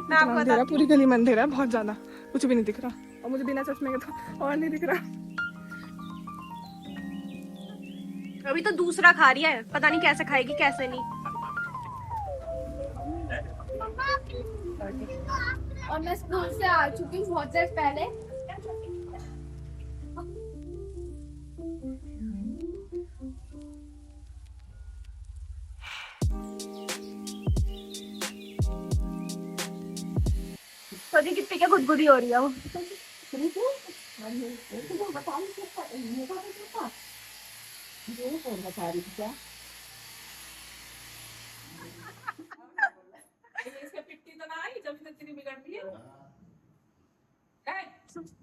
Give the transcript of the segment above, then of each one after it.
मैं आपको अंधेरा, पूरी गली में अंधेरा है, बहुत ज्यादा, कुछ भी नहीं दिख रहा। और मुझे बिना चश्मे के तो और नहीं दिख रहा। अभी तो दूसरा खा रही है, पता नहीं कैसे खाएगी कैसे नहीं। और मैं स्कूल से आ चुकी हूँ बहुत देर पहले। तो जी कितनी क्या गुदगुदी हो रही है वो।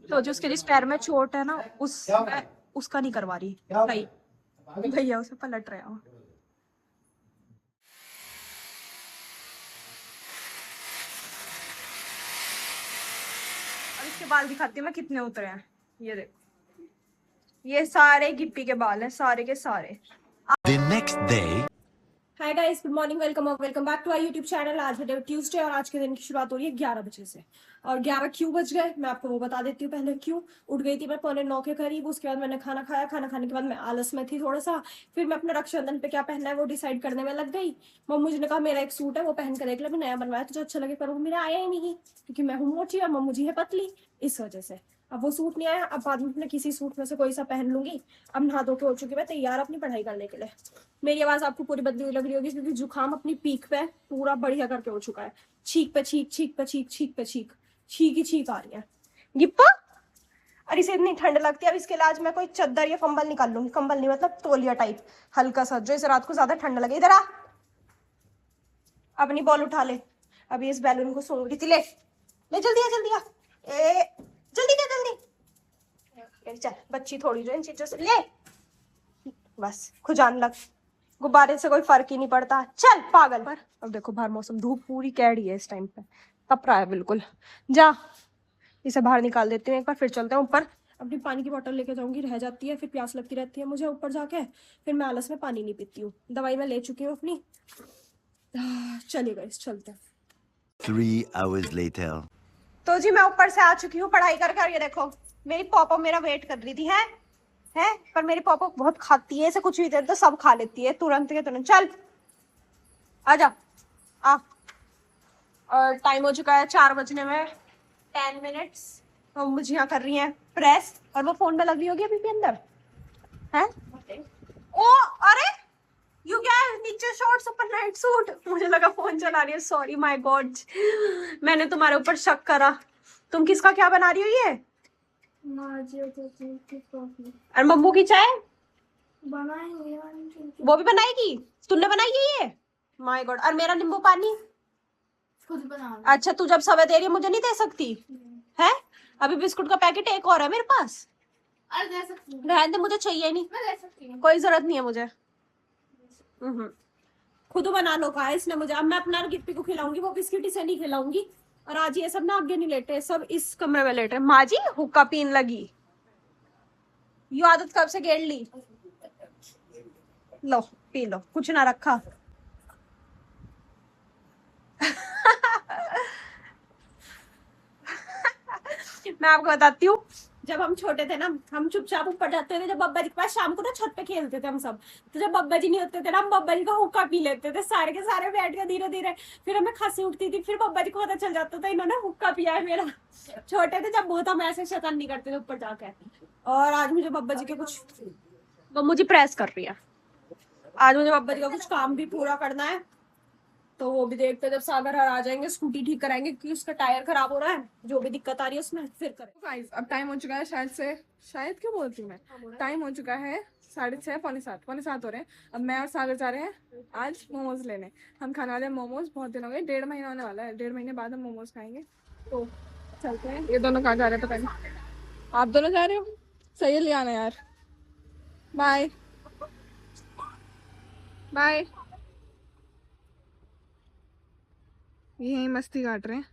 तो जो उसके जिस पैर में चोट है ना, उसका नहीं करवा रही भाई, भैया उसे पलट रहे हो। अब इसके बाल दिखाती हूँ मैं कितने उतरे हैं। ये देखो, ये सारे गिप्पी के बाल हैं, सारे के सारे। The next day. Hi guys, good morning, welcome back to our YouTube channel. आज है ट्यूसडे और आज के दिन की शुरुआत हो रही है 11 बजे से। और 11 क्यों बज गए मैं आपको वो बता देती हूँ। पहले क्यों उठ गई थी मैं 8:45 के करीब। उसके बाद मैंने खाना खाया, खाना खाने के बाद मैं आलस में थी थोड़ा सा। फिर मैं अपने रक्षाबंधन पे क्या पहनना है वो डिसाइड करने में लग गई। मम्मी जी ने कहा मेरा एक सूट है वो पहन कर देख ले, मैं नया बनवाया तुझे अच्छा लगे, पर वो मेरा आया ही नहीं क्योंकि मैं हूँ मोटी और मम्मी जी है पतली, इस वजह से अब वो सूट नहीं आया। अब बाद में अपने किसी सूट में से कोई सा पहन लूंगी। अब नहा धो के हो चुकी मैं तैयार अपनी पढ़ाई करने के लिए। मेरी आवाज आपको पूरी बदली हुई लग रही होगी क्योंकि जुकाम अपनी पीक पे पूरा बढ़िया करके हो चुका है। छींक पे छींक, छींक पे छींक, छींक पे छींक, छींक ही छींक आ रही है। गिप्पा, अरे इसे इतनी ठंड लगती है, अब इसके लिए आज मैं कोई चद्दर या कंबल निकाल लूंगी। कंबल नहीं मतलब तौलिया टाइप हल्का सा, जो इसे रात को ज्यादा ठंड लगे। इधर आ, अपनी बॉल उठा ले। अभी इस बैलून को सूंघ रही थी। ले ले जल्दी आ, जल्दी आ, ए जल्दी क्या जल्दी। चल बच्ची थोड़ी जो इन चीजों से ले, बस खुजान लग। गुब्बारे से कोई फर्क ही नहीं पड़ता, चल पागल। पर अब देखो बाहर मौसम, धूप पूरी कैडी है इस टाइम पे, तप रहा है बिल्कुल। जा इसे बाहर निकाल देती हूँ एक बार, फिर चलते हैं ऊपर। अपनी पानी की बोतल लेके जाऊंगी, रह जाती है फिर प्यास लगती रहती है मुझे ऊपर जाके। फिर मैं आलस में पानी नहीं पीती हूँ। दवाई मैं ले चुकी हूँ अपनी। चलिए गाइस चलते हैं। 3 hours later. तो जी मैं ऊपर से आ चुकी हूँ पढ़ाई कर कर। ये देखो मेरी पॉपा मेरा वेट कर रही थी है, पर मेरी पॉपा बहुत खाती है, इसे कुछ भी दे दो सब खा लेती है तुरंत के तुरंत। चल आजा आ। और टाइम हो चुका है 4 बजने में 10 मिनट्स। तो मुझे यहाँ कर रही है प्रेस और वो फोन में लग रही होगी अभी भी अंदर है। ओ अरे यू क्या नीचे शॉर्ट्स ऊपर नाइट सूट, मुझे लगा फोन चला रही है। सॉरी माय गॉड, मैंने तुम्हारे ऊपर शक करा। तुम किसका क्या बना रही हो ये? और मम्मू की चाय बनाएंगे, वो भी बनाएगी? तूने बनाई है ये? My God. और मेरा नींबू पानी खुद बना। अच्छा तू जब समय दे रही है मुझे नहीं दे सकती है? अभी बिस्कुट का पैकेट एक और है मेरे पास। अरे दे सकती हूँ, रहने दे, मुझे चाहिए नहीं, मैं दे सकती हूँ। कोई जरूरत नहीं है मुझे। खुद बना लो कहा इसने मुझे। अब मैं अपना गिप्पी को खिलाऊंगी, वो बिस्किट इसे नहीं खिलाऊंगी। और आज ये सब ना आगे नहीं लेटे, सब इस कमरे में लेटे। माँ जी हुक्का पीन लगी, ये आदत कब से गेड़ ली? लो पी लो, कुछ ना रखा। मैं आपको बताती हूँ, जब हम छोटे थे ना हम चुपचाप ऊपर जाते थे जब बब्बा जी के पास, शाम को ना छत पे खेलते थे हम सब। तो जब बब्बा जी नहीं होते थे ना हम बब्बा जी का हुक्का पी लेते थे सारे के सारे बैठ के धीरे धीरे। फिर हमें खांसी उठती थी, फिर बब्बा जी को पता चल जाता था इन्होंने हुक्का पिया है मेरा। छोटे थे जब बहुत हम ऐसे शैतान नहीं करते थे ऊपर जाके। और आज मुझे बब्बा जी के कुछ, वो मुझे प्रेस कर रही है, आज मुझे बब्बा जी का कुछ काम भी पूरा करना है। तो वो भी देखते जब सागर हर आ जाएंगे, स्कूटी ठीक कराएंगे क्योंकि उसका टायर खराब हो रहा है, जो भी दिक्कत आ रही है उसमें फिर करें। गाइस अब टाइम हो चुका है, शायद क्यों बोलती हूँ मैं, टाइम हो चुका है 6:30 पौने 7 हो रहे हैं। अब मैं और सागर जा रहे हैं आज मोमोज लेने। हम खाने वाले हैं मोमोज, बहुत दिन हो गए, 1.5 महीना होने वाला है, 1.5 महीने बाद हम मोमोज खाएंगे। तो चलते हैं। ये दोनों कहाँ जा रहे हैं पता नहीं, आप दोनों जा रहे हो? सही है, ले आना यार। Bye bye. यही मस्ती काट रहे हैं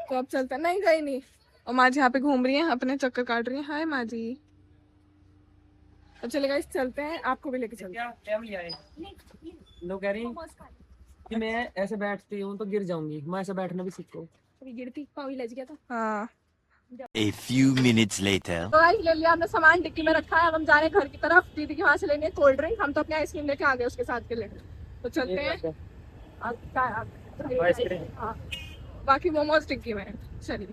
तो अब चलते हैं। नहीं कहीं नहीं, और माँ जी यहाँ पे घूम रही है, अपने चक्कर काट रही है। हाय माँ जी। अब चलेगा इस चलते हैं, आपको भी लेके चलते हैं। कि मैं ऐसे बैठती हूँ तो गिर जाऊंगी, मैं ऐसे बैठना भी सीखो। अभी गिरती पाँव ही लज गया था। हाँ A few minutes later. तो गाइस ले लिया हमने सामान, डिक्की में रखा है। अब हम जा रहे हैं घर की तरफ, दीदी के वहाँ से लेंगे कोल्ड ड्रिंक। हम तो अपने आइसक्रीम लेके आ गए उसके साथ के लिए, तो चलते हैं। अब आइसक्रीम। हाँ, बाकी मोमोज टिक्की में। चलिए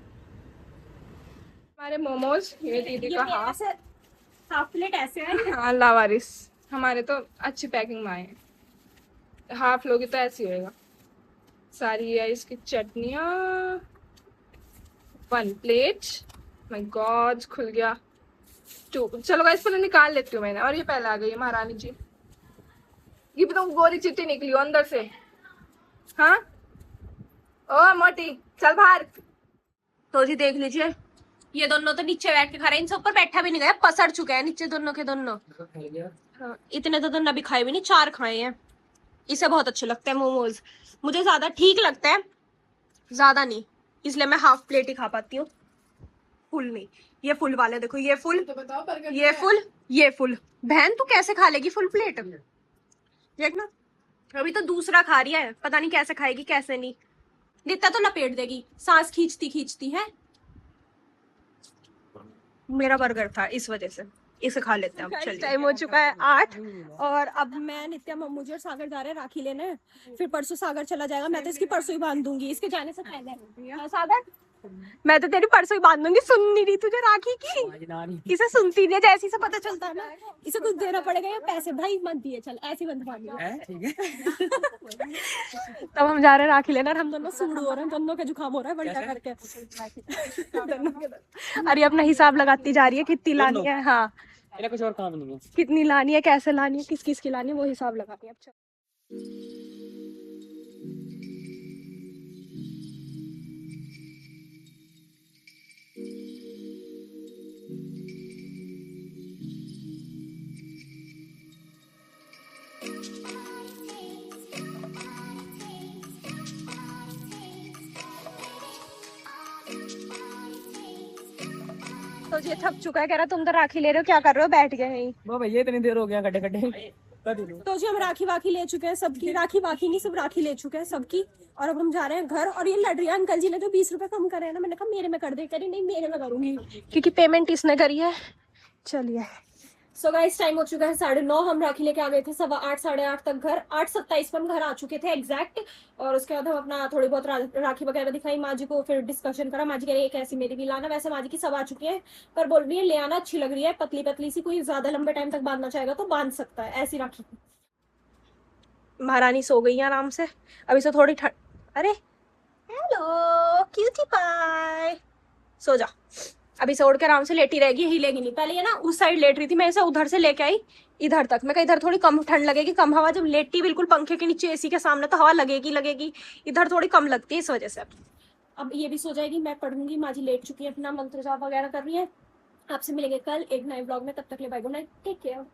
हमारे मोमोज, ये दीदी का हाफ। हाफ प्लेट ऐसे है। हाँ लावारिस, हमारे तो अच्छी पैकिंग में आए हैं। हाफ लोगी तो ऐसी होएगा। सारी है इसकी चटनियाँ। 1 प्लेट। माय गॉड खुल गया। 2। चलो गाइस पहले निकाल लेती हूँ मैंने, और ये पहले आ गई है महारानी जी। ये भी तो गोरी चिट्टी निकली हो अंदर से। हाँ ओ मोटी चल बाहर। तो जी देख लीजिए, ये दोनों तो नीचे बैठ के खा रहे हैं, इनसे ऊपर बैठा भी नहीं गया, पसर चुके हैं नीचे दोनों के दोनों। हाँ, इतने तो दोनों अभी खाए भी नहीं, 4 खाए हैं। इसे बहुत अच्छे लगते हैं मोमोज, मुझे ज्यादा ठीक लगता है, ज्यादा नहीं, इसलिए मैं हाफ प्लेट ही खा पाती हूँ, फुल नहीं। ये फुल वाले देखो, ये फुल, तो बताओ बर्गर ये फुल, ये फुल। बहन तू कैसे खा लेगी फुल प्लेट? देखना अभी तो दूसरा खा रही है, पता नहीं कैसे खाएगी कैसे नहीं। दिखता तो लपेट देगी, सांस खींचती खींचती है। मेरा बर्गर था इस वजह से, इसे खा लेते हैं। चलिए टाइम हो चुका है 8, और अब मैं नित्या, मुझे और सागर जा रहे हैं राखी लेने। फिर परसों सागर चला जाएगा, मैं तो इसकी परसों ही बांध दूंगी, इसके जाने से पहले। हाँ, सागर मैं तो तेरी परसों ही बांध दूंगी। सुन नहीं रही तुझे राखी की? इसे सुनती नहीं, जैसे से पता चलता है ना इसे कुछ देना पड़ेगा या पैसे। भाई मत दिए, चल ऐसे बंधवा दिया। तब हम जा रहे हैं राखी लेना, और हम दोनों सूड़ हो रहे हैं, दोनों का जुकाम हो रहा है बल्टा करके। अरे अपना हिसाब लगाती जा रही है कितनी लानी है। हाँ मेरा कुछ और काम नहीं है। कितनी लानी है, कैसे लानी है, किस किस की लानी है, वो हिसाब लगानी है। अब चल तो ये थक चुका है, कह रहा तुम तो राखी ले रहे हो, क्या कर रहे हो, बैठ गए यहीं। वो भैया इतनी देर हो गया गड्ढे गड्ढे। तो जी हम राखी वाखी ले चुके हैं सबकी, राखी वाखी नहीं सिर्फ राखी ले चुके हैं सबकी, और अब हम जा रहे हैं घर। और ये लड़ रही है, अंकल जी ने जो 20 रुपए कम करे हैं ना, मैंने कहा मेरे में कर दे, करी नहीं मेरे में करूंगी क्योंकि पेमेंट इसने करी है। चलिए सो गाइस टाइम हो चुका है 9:30, हम राखी लेके आ गए थे 8:15 साढ़े 8 तक घर, 8:27 पर हम घर आ चुके थे एग्जैक्ट। और उसके बाद हम अपना थोड़ी बहुत राखी वगैरह दिखाई माँ जी को, फिर डिस्कशन करा। माँ जी कह रही है कैसी मेरी भी लाना, वैसे माँ जी की सब आ चुकी है, पर बोल रही है ले आना, अच्छी लग रही है, पतली पतली सी, कोई ज्यादा लंबे टाइम तक बांधना चाहेगा तो बांध सकता है ऐसी राखी। महारानी सो गई है आराम से, अभी से थोड़ी ठंड। अरे हेलो क्यूटी पाई, सो जा। अभी से उड़ के आराम से लेटी रहेगी, हिलेगी नहीं। पहले ये ना उस साइड लेट रही थी, मैं इसे उधर से लेके आई इधर तक। मैं कहा इधर थोड़ी कम ठंड लगेगी, कम हवा, जब लेटी बिल्कुल पंखे के नीचे एसी के सामने तो हवा लगेगी, इधर थोड़ी कम लगती है इस वजह से। अब ये भी सो जाएगी, मैं पढ़ूंगी। माँ जी लेट चुकी है, अपना मंत्र जाप वगैरह कर रही है। आपसे मिलेंगे कल एक नए ब्लॉग में, तब तक ले bye, good night, take care.